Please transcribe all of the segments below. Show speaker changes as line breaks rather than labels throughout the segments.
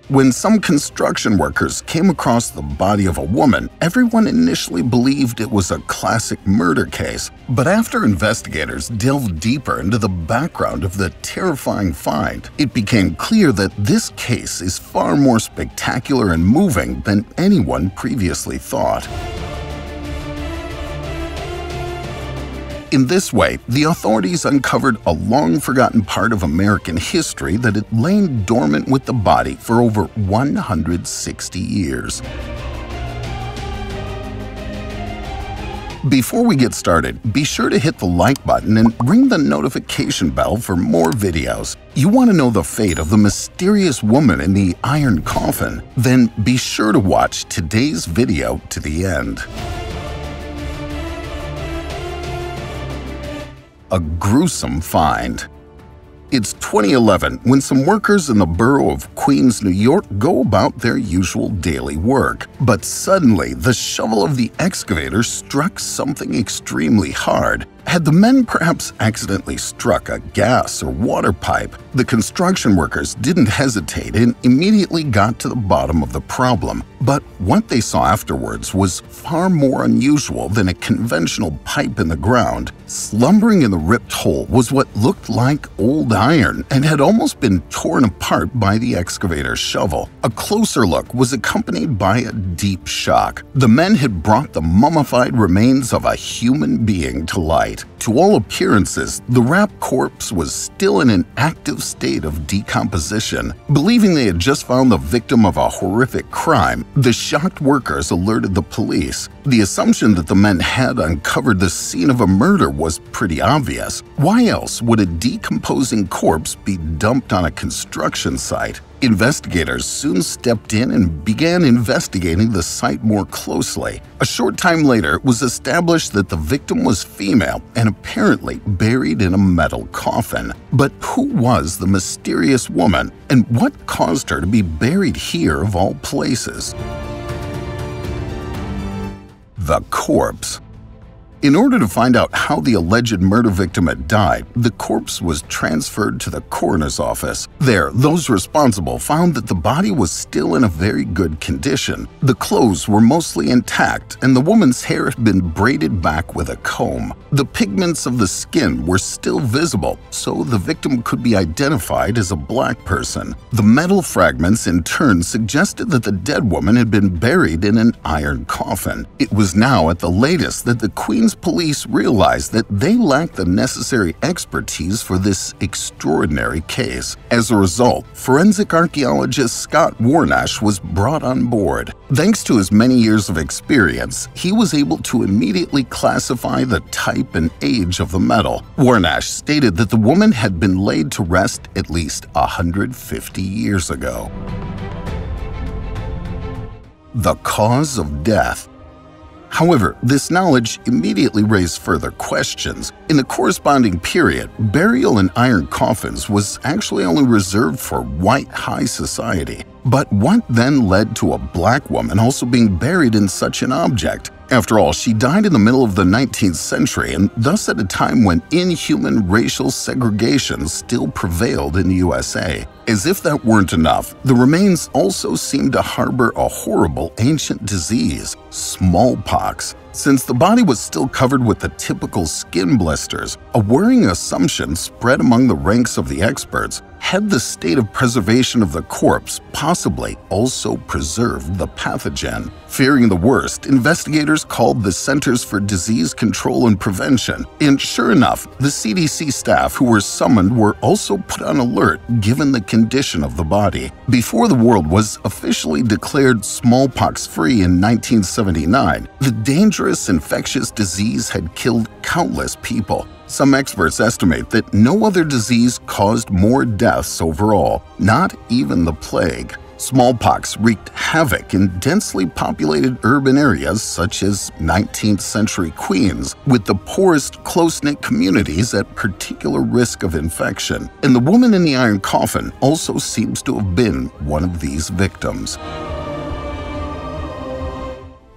When some construction workers came across the body of a woman, everyone initially believed it was a classic murder case. But after investigators delved deeper into the background of the terrifying find, it became clear that this case is far more spectacular and moving than anyone previously thought. In this way, the authorities uncovered a long-forgotten part of American history that had lain dormant with the body for over 160 years. Before we get started, be sure to hit the like button and ring the notification bell for more videos. You want to know the fate of the mysterious woman in the iron coffin? Then be sure to watch today's video to the end. A gruesome find. It's 2011 when some workers in the borough of Queens, New York go about their usual daily work. But suddenly, the shovel of the excavator struck something extremely hard. Had the men perhaps accidentally struck a gas or water pipe? The construction workers didn't hesitate and immediately got to the bottom of the problem. But what they saw afterwards was far more unusual than a conventional pipe in the ground. Slumbering in the ripped hole was what looked like old iron and had almost been torn apart by the excavator's shovel. A closer look was accompanied by a deep shock. The men had brought the mummified remains of a human being to light. To all appearances, the wrapped corpse was still in an active state of decomposition. Believing they had just found the victim of a horrific crime, the shocked workers alerted the police. The assumption that the men had uncovered the scene of a murder was pretty obvious. Why else would a decomposing corpse be dumped on a construction site? Investigators soon stepped in and began investigating the site more closely. A short time later, it was established that the victim was female and apparently buried in a metal coffin. But who was the mysterious woman, and what caused her to be buried here of all places? The corpse. In order to find out how the alleged murder victim had died, the corpse was transferred to the coroner's office. There, those responsible found that the body was still in a very good condition. The clothes were mostly intact, and the woman's hair had been braided back with a comb. The pigments of the skin were still visible, so the victim could be identified as a black person. The metal fragments in turn suggested that the dead woman had been buried in an iron coffin. It was now at the latest that the Queens police realized that they lacked the necessary expertise for this extraordinary case. As a result, forensic archaeologist Scott Warnash was brought on board. Thanks to his many years of experience, he was able to immediately classify the type and age of the metal. Warnash stated that the woman had been laid to rest at least 150 years ago. The cause of death. However, this knowledge immediately raised further questions. In the corresponding period, burial in iron coffins was actually only reserved for white high society. But what then led to a black woman also being buried in such an object? After all, she died in the middle of the 19th century, and thus at a time when inhuman racial segregation still prevailed in the USA. As if that weren't enough, the remains also seemed to harbor a horrible ancient disease, smallpox. Since the body was still covered with the typical skin blisters, a worrying assumption spread among the ranks of the experts: had the state of preservation of the corpse possibly also preserved the pathogen? Fearing the worst, investigators called the Centers for Disease Control and Prevention, and sure enough, the CDC staff who were summoned were also put on alert given the condition of the body. Before the world was officially declared smallpox-free in 1979, the dangerous infectious disease had killed countless people. Some experts estimate that no other disease caused more deaths overall, not even the plague. Smallpox wreaked havoc in densely populated urban areas such as 19th century Queens, with the poorest, close-knit communities at particular risk of infection. And the woman in the iron coffin also seems to have been one of these victims.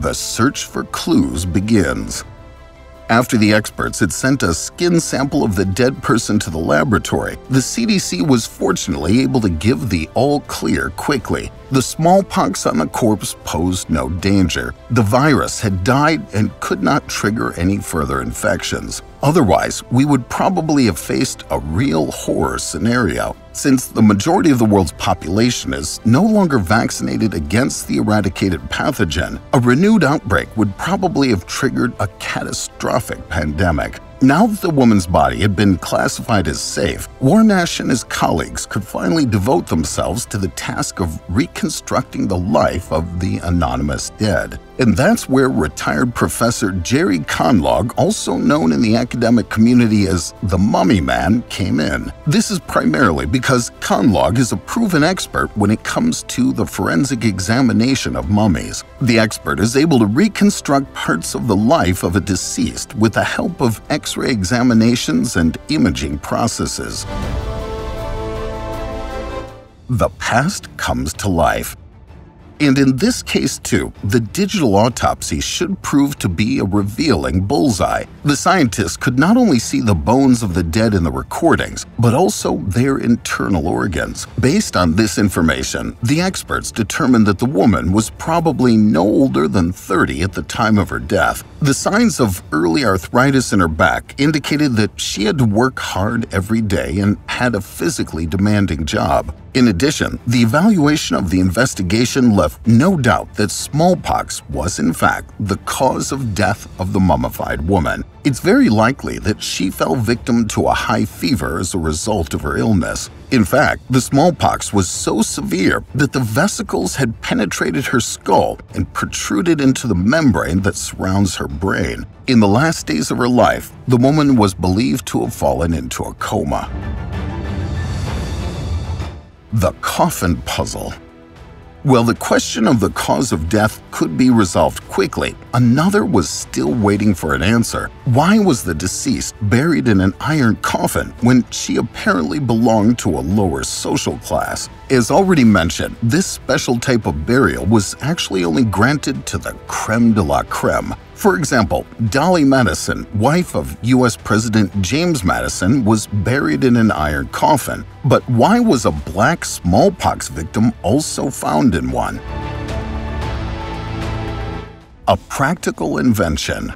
The search for clues begins. After the experts had sent a skin sample of the dead person to the laboratory, the CDC was fortunately able to give the all-clear quickly. The smallpox on the corpse posed no danger. The virus had died and could not trigger any further infections. Otherwise, we would probably have faced a real horror scenario. Since the majority of the world's population is no longer vaccinated against the eradicated pathogen, a renewed outbreak would probably have triggered a catastrophic pandemic. Now that the woman's body had been classified as safe, Warnash and his colleagues could finally devote themselves to the task of reconstructing the life of the anonymous dead. And that's where retired Professor Jerry Conlogue, also known in the academic community as the Mummy Man, came in. This is primarily because Conlogue is a proven expert when it comes to the forensic examination of mummies. The expert is able to reconstruct parts of the life of a deceased with the help of X-ray examinations and imaging processes. The past comes to life. And in this case too, the digital autopsy should prove to be a revealing bullseye. The scientists could not only see the bones of the dead in the recordings, but also their internal organs. Based on this information, the experts determined that the woman was probably no older than 30 at the time of her death. The signs of early arthritis in her back indicated that she had to work hard every day and had a physically demanding job. In addition, the evaluation of the investigation left no doubt that smallpox was in fact the cause of death of the mummified woman. It's very likely that she fell victim to a high fever as a result of her illness. In fact, the smallpox was so severe that the vesicles had penetrated her skull and protruded into the membrane that surrounds her brain. In the last days of her life, the woman was believed to have fallen into a coma. The coffin puzzle. While the question of the cause of death could be resolved quickly, another was still waiting for an answer. Why was the deceased buried in an iron coffin when she apparently belonged to a lower social class? As already mentioned, this special type of burial was actually only granted to the creme de la creme. For example, Dolly Madison, wife of U.S. President James Madison, was buried in an iron coffin. But why was a black smallpox victim also found in one? A practical invention.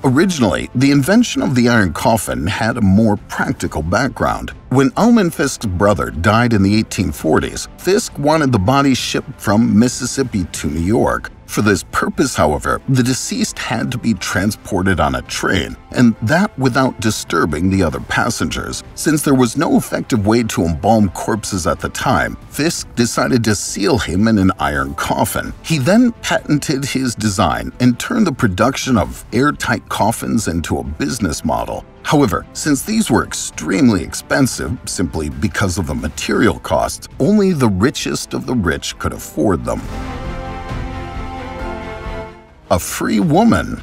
Originally, the invention of the iron coffin had a more practical background. When Almond Fisk's brother died in the 1840s, Fisk wanted the body shipped from Mississippi to New York. For this purpose, however, the deceased had to be transported on a train, and that without disturbing the other passengers. Since there was no effective way to embalm corpses at the time, Fisk decided to seal him in an iron coffin. He then patented his design and turned the production of airtight coffins into a business model. However, since these were extremely expensive simply because of the material costs, only the richest of the rich could afford them. A free woman.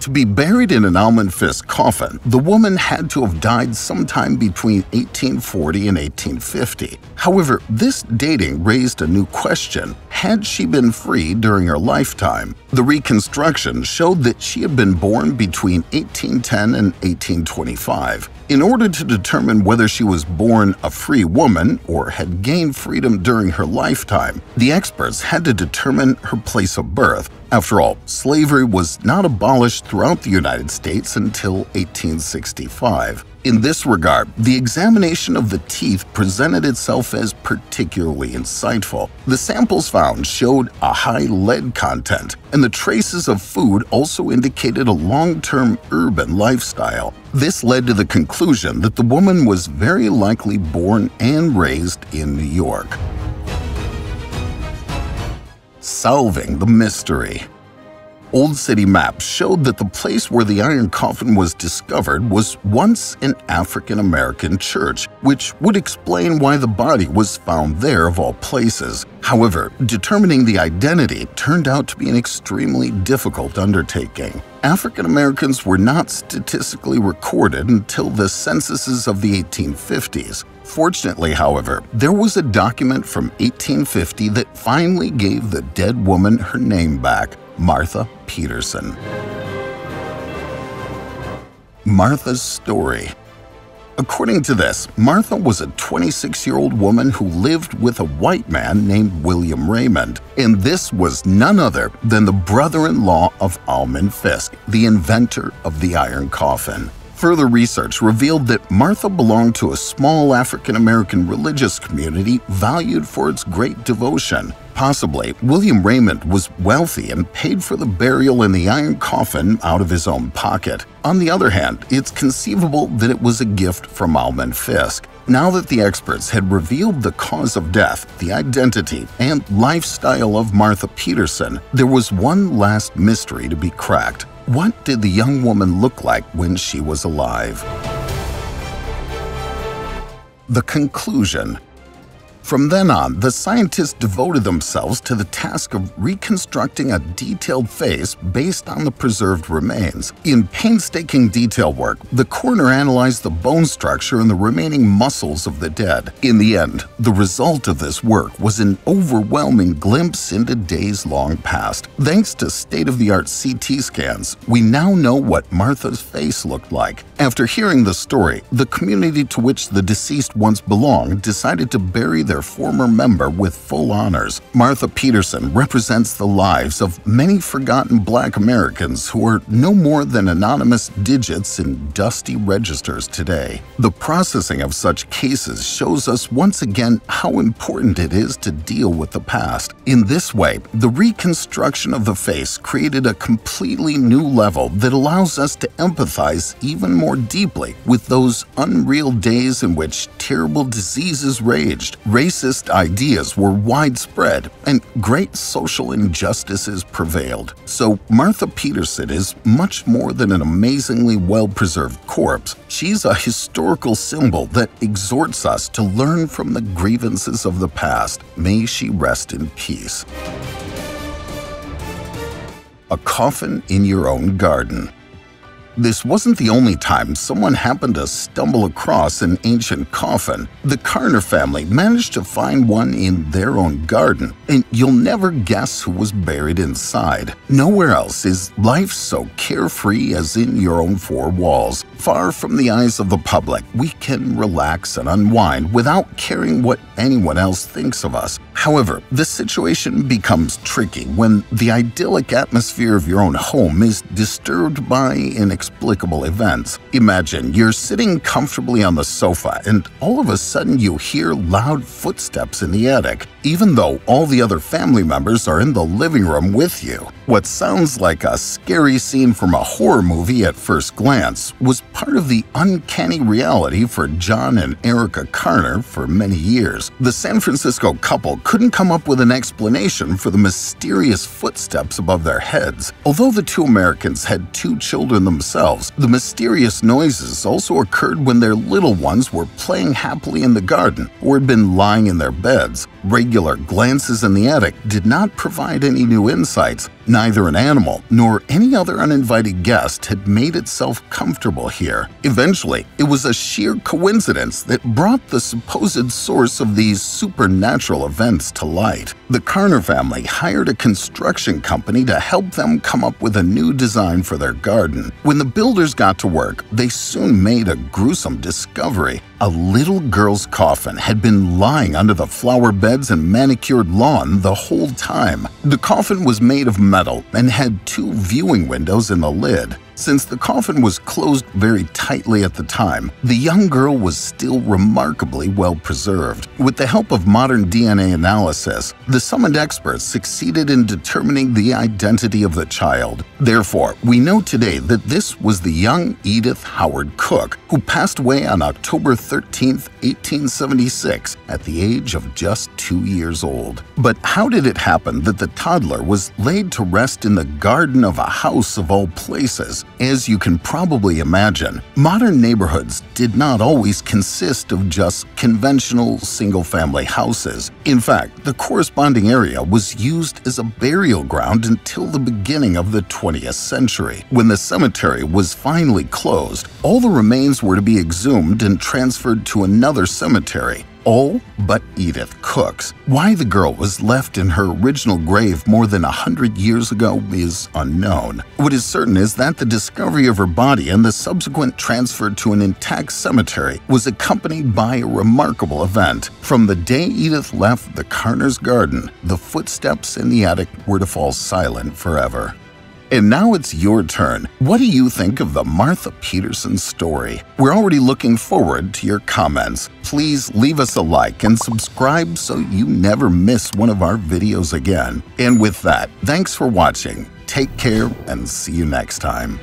To be buried in an Almond Fisk coffin, the woman had to have died sometime between 1840 and 1850. However, this dating raised a new question. Had she been free during her lifetime? The reconstruction showed that she had been born between 1810 and 1825. In order to determine whether she was born a free woman or had gained freedom during her lifetime, the experts had to determine her place of birth. After all, slavery was not abolished throughout the United States until 1865. In this regard, the examination of the teeth presented itself as particularly insightful. The samples found showed a high lead content, and the traces of food also indicated a long-term urban lifestyle. This led to the conclusion that the woman was very likely born and raised in New York. Solving the mystery. Old city maps showed that the place where the iron coffin was discovered was once an African-American church, which would explain why the body was found there of all places. However, determining the identity turned out to be an extremely difficult undertaking. African Americans were not statistically recorded until the censuses of the 1850s. Fortunately, however, there was a document from 1850 that finally gave the dead woman her name back: Martha Peterson. Martha's story. According to this, Martha was a 26-year-old woman who lived with a white man named William Raymond, and this was none other than the brother-in-law of Almond Fisk, the inventor of the iron coffin. Further research revealed that Martha belonged to a small African-American religious community valued for its great devotion. Possibly, William Raymond was wealthy and paid for the burial in the iron coffin out of his own pocket. On the other hand, it's conceivable that it was a gift from Almond Fisk. Now that the experts had revealed the cause of death, the identity, and lifestyle of Martha Peterson, there was one last mystery to be cracked. What did the young woman look like when she was alive? The conclusion. From then on, the scientists devoted themselves to the task of reconstructing a detailed face based on the preserved remains. In painstaking detail work, the coroner analyzed the bone structure and the remaining muscles of the dead. In the end, the result of this work was an overwhelming glimpse into days long past. Thanks to state-of-the-art CT scans, we now know what Martha's face looked like. After hearing the story, the community to which the deceased once belonged decided to bury their former member with full honors. Martha Peterson represents the lives of many forgotten Black Americans who are no more than anonymous digits in dusty registers today. The processing of such cases shows us once again how important it is to deal with the past. In this way, the reconstruction of the face created a completely new level that allows us to empathize even more deeply with those unreal days in which terrible diseases raged, racist ideas were widespread, and great social injustices prevailed. So Martha Peterson is much more than an amazingly well-preserved corpse. She's a historical symbol that exhorts us to learn from the grievances of the past. May she rest in peace. A coffin in your own garden. This wasn't the only time someone happened to stumble across an ancient coffin. The Carner family managed to find one in their own garden, and you'll never guess who was buried inside. Nowhere else is life so carefree as in your own four walls. Far from the eyes of the public, we can relax and unwind without caring what anyone else thinks of us. However, the situation becomes tricky when the idyllic atmosphere of your own home is disturbed by inexplicable events. Imagine you're sitting comfortably on the sofa and all of a sudden you hear loud footsteps in the attic, even though all the other family members are in the living room with you. What sounds like a scary scene from a horror movie at first glance was part of the uncanny reality for John and Erica Carner for many years. The San Francisco couple couldn't come up with an explanation for the mysterious footsteps above their heads. Although the two Americans had two children themselves, the mysterious noises also occurred when their little ones were playing happily in the garden or had been lying in their beds. Regular glances in the attic did not provide any new insights. Neither an animal nor any other uninvited guest had made itself comfortable here. Eventually, it was a sheer coincidence that brought the supposed source of these supernatural events to light. The Carner family hired a construction company to help them come up with a new design for their garden. When the builders got to work, they soon made a gruesome discovery. A little girl's coffin had been lying under the flower beds and manicured lawn the whole time. The coffin was made of metal and had two viewing windows in the lid. Since the coffin was closed very tightly at the time, the young girl was still remarkably well preserved. With the help of modern DNA analysis, the summoned experts succeeded in determining the identity of the child. Therefore, we know today that this was the young Edith Howard Cook, who passed away on October 13, 1876, at the age of just 2 years old. But how did it happen that the toddler was laid to rest in the garden of a house of all places? As you can probably imagine, modern neighborhoods did not always consist of just conventional single-family houses. In fact, the corresponding area was used as a burial ground until the beginning of the 20th century. When the cemetery was finally closed, all the remains were to be exhumed and transferred to another cemetery. All but Edith Cooks. Why the girl was left in her original grave more than 100 years ago is unknown. What is certain is that the discovery of her body and the subsequent transfer to an intact cemetery was accompanied by a remarkable event. From the day Edith left the Carner's garden, the footsteps in the attic were to fall silent forever. And now it's your turn. What do you think of the Martha Peterson story? We're already looking forward to your comments. Please leave us a like and subscribe so you never miss one of our videos again. And with that, thanks for watching. Take care and see you next time.